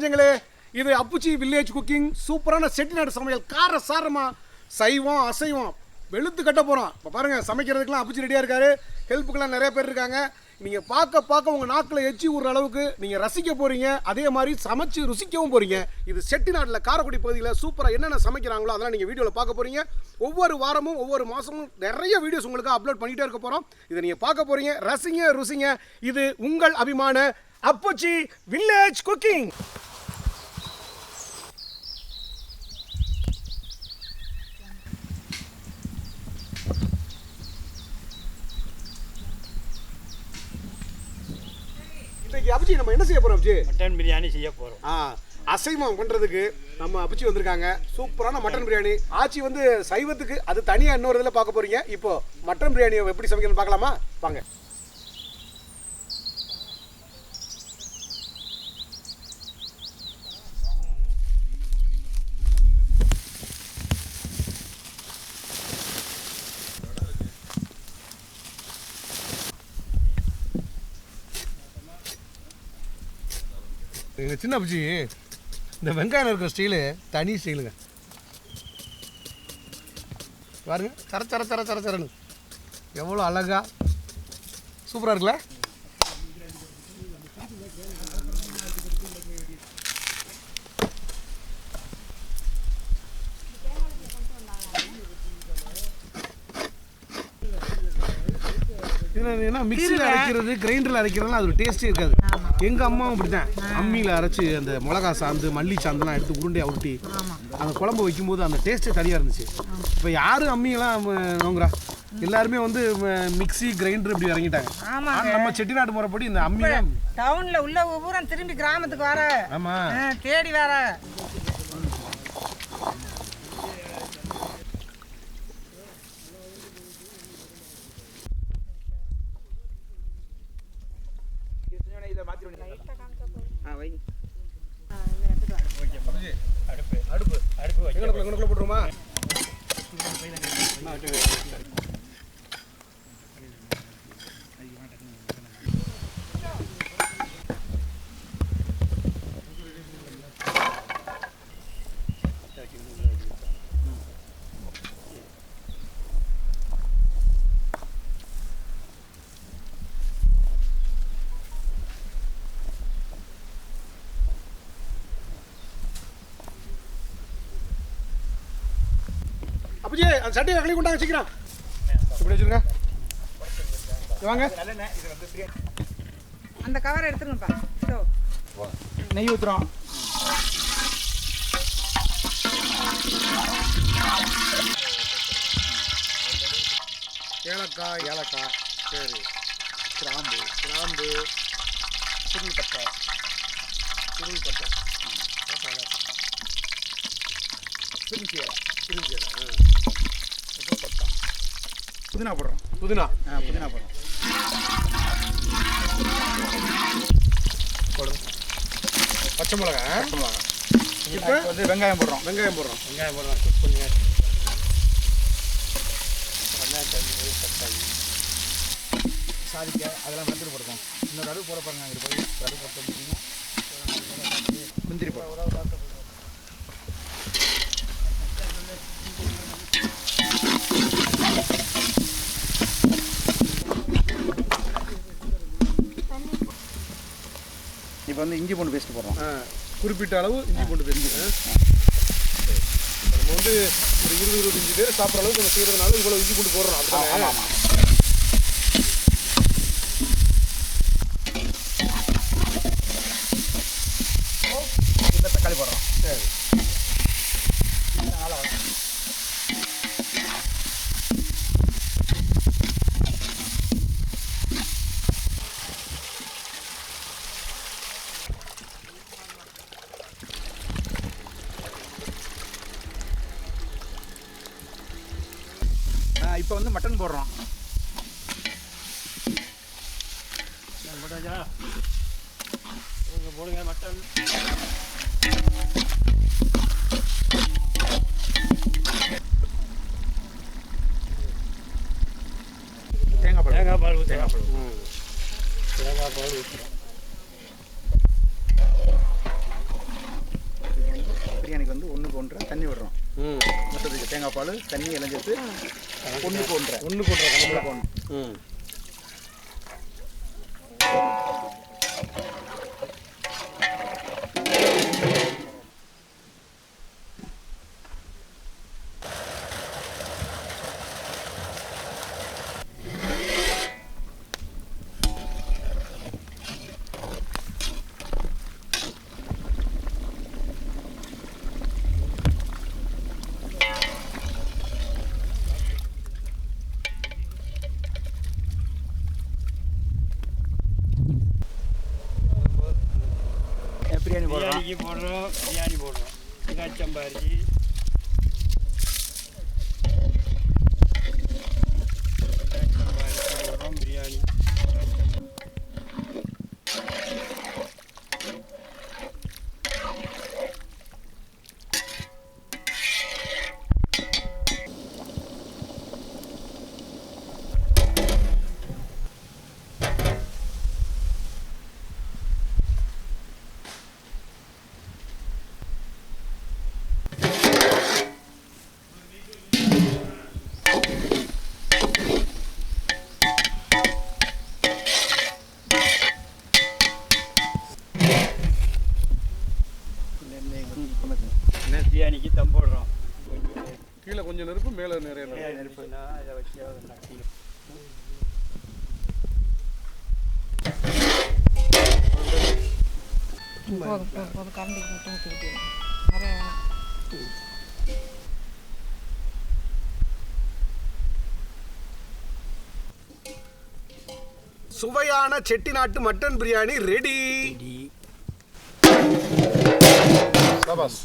நெஞ்சங்களே, இது அப்புச்சி village cooking சூப்பரான செட்டிநாடு சமையல். கார சாரமா சைவம் அசைவம் வெளுத்து கட்ட போகிறோம். இப்போ பாருங்கள், சமைக்கிறதுக்கெலாம் அப்புச்சி ரெடியாக இருக்காரு. ஹெல்ப்புக்கெல்லாம் நிறைய பேர் இருக்காங்க. நீங்கள் பார்க்க உங்கள் நாக்கில் எச்சி ஊறுற அளவுக்கு நீங்கள் ரசிக்க போகிறீங்க. அதே மாதிரி சமைச்சு ருசிக்கவும் போகிறீங்க. இது செட்டிநாட்டில் காரைக்குடி பகுதியில் சூப்பராக என்னென்ன சமைக்கிறாங்களோ அதெல்லாம் நீங்கள் வீடியோவில் பார்க்க போகிறீங்க. ஒவ்வொரு வாரமும் ஒவ்வொரு மாதமும் நிறைய வீடியோஸ் உங்களுக்கு அப்லோட் பண்ணிகிட்டே இருக்க போகிறோம். இதை நீங்கள் பார்க்க போகிறீங்க. ரசிங்க ருசிங்க. இது உங்கள் அபிமான அப்புச்சி வில்லேஜ் குக்கிங். அப்புச்சி நம்ம என்ன செய்ய போறோம்? அப்புச்சி மட்டன் பிரியாணி செய்ய போறோம். அசைவம் பண்றதுக்கு நம்ம அப்புச்சி வந்திருக்காங்க. சூப்பரான மட்டன் பிரியாணி. ஆச்சி வந்து சைவத்துக்கு அது தனியா இன்னொரு இதில் பார்க்க போறீங்க. இப்போ மட்டன் பிரியாணி எப்படி சமைக்கணும்னு பார்க்கலாமா? வாங்க. எங்கள் சின்ன அப்புச்சி இந்த வெங்காயம் இருக்கிற ஸ்டைலு தனி ஸ்டைலுங்க. பாருங்க, சர சர சர சர சரன்னு எவ்வளோ அழகா சூப்பராக இருக்குல்ல? ஏன்னா மிக்சியில் அரைக்கிறது கிரைண்டரில் அரைக்கிறதுலாம் அது ஒரு டேஸ்ட்டே இருக்காது. எங்கள் அம்மாவும் அப்படி தான் அம்மியில் அரைச்சி அந்த மிளகா சாந்து மல்லி சாந்தெல்லாம் எடுத்து உருண்டையை உருட்டி அந்த குழம்பு வைக்கும்போது அந்த டேஸ்ட்டே தனியாக இருந்துச்சு. இப்போ யாரும் அம்மியெல்லாம் நோங்குறா, எல்லாருமே வந்து மிக்சி கிரைண்டர் இப்படி இறங்கிட்டாங்க. நம்ம செட்டிநாடு முறைப்படி இந்த அம்மி டவுனில் உள்ள ஊரம் திரும்பி கிராமத்துக்கு வர. ஆமாம், தேடி வர. போட்டுருமா? அப்புச்சி அந்த சட்டையை கழுவி கொண்டாங்க சீக்கிரம். இப்படி வச்சுருங்க. வாங்க, அந்த கவரை எடுத்துருங்கப்பா. நெய் ஊற்றுறோம். ஏலக்காய் சரி, கிராம்பு சுருள் பட்டை பிரிஞ்சீரை புதினா போடுறோம். புதினா போடுறோம். பச்சை மிளகா. இப்போ வந்து வெங்காயம் போடுறோம். குக் பண்ணுங்க. சாதிக்காய் அதெல்லாம் வந்துட்டு போடுறோம். இன்னொரு அடுப்பு போட பாருங்க. அங்கே போய் அடுப்பு போட்டு முடிச்சிங்கன்னா முந்திரி போடுறோம். இப்போ வந்து இஞ்சி பூண்டு பேஸ்ட் போடுறோம். குறிப்பிட்ட அளவு இஞ்சி பூண்டு பேஸ்ட். நம்ம வந்து ஒரு 20-25 பேர் சாப்பிட்ற அளவுக்கு நம்ம செய்கிறதுனால இவ்வளோ இஞ்சி பூண்டு போடுறோம். அப்படிதான். ஆமாம். தக்காளி போடுறோம். சரி. இப்போ வந்து மட்டன் போடுறோம். போடுங்க மட்டன். ஒன்றரை தண்ணி விடுறோம். மொத்தத்துக்கு தேங்காய் பால் தண்ணி எல்லாம் சேர்த்து ஒன்றுக்கு ஒன்றரை ஒன்று. பிரியாணிக்கு போடுறோம், பிரியாணி போடுறோம், சம்பா அரிசி, போடுறோம் பிரியாணி. பிரியாணிக்கு தம் போடுறோம். கீழே கொஞ்சம் நெருப்பு, மேலே நிறைய நெருப்புனா அதை வச்சு நட்டிடும். போதும் கரண்டிக்கு மட்டும் ஊற்றிக்கிட்டு நிறைய சுவையான செட்டிநாட்டு மட்டன் பிரியாணி ரெடி. சபாஸ்.